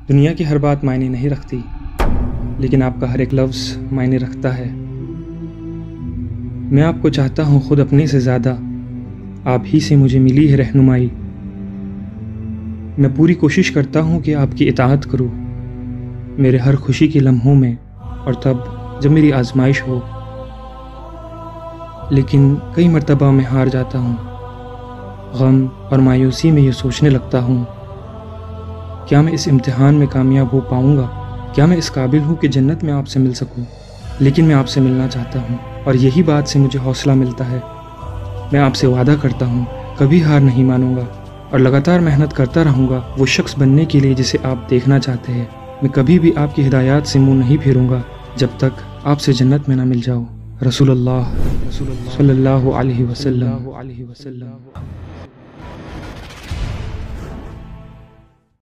دنیا کی ہر بات معنی نہیں رکھتی، لیکن آپ کا ہر ایک لفظ معنی رکھتا ہے۔ میں آپ کو چاہتا ہوں خود اپنے سے زیادہ، آپ ہی سے مجھے ملی ہے رہنمائی۔ میں پوری کوشش کرتا ہوں کہ آپ کی اطاعت کروں میرے ہر خوشی کے لمحوں میں، اور تب جب میری آزمائش ہو۔ لیکن کئی مرتبہ میں ہار جاتا ہوں، غم اور مایوسی میں یہ سوچنے لگتا ہوں، کیا میں اس امتحان میں کامیاب ہو پاؤں گا؟ کیا میں اس قابل ہوں کہ جنت میں آپ سے مل سکوں؟ لیکن میں آپ سے ملنا چاہتا ہوں، اور یہی بات سے مجھے حوصلہ ملتا ہے۔ میں آپ سے وعدہ کرتا ہوں کبھی ہار نہیں مانوں گا، اور لگاتار محنت کرتا رہوں گا وہ شخص بننے کے لیے جسے آپ دیکھنا چاہتے ہیں۔ میں کبھی بھی آپ کی ہدایات سے منہ نہیں پھیروں گا جب تک آپ سے جنت میں نہ مل جاؤ۔ رسول اللہ صلی اللہ علیہ وسلم۔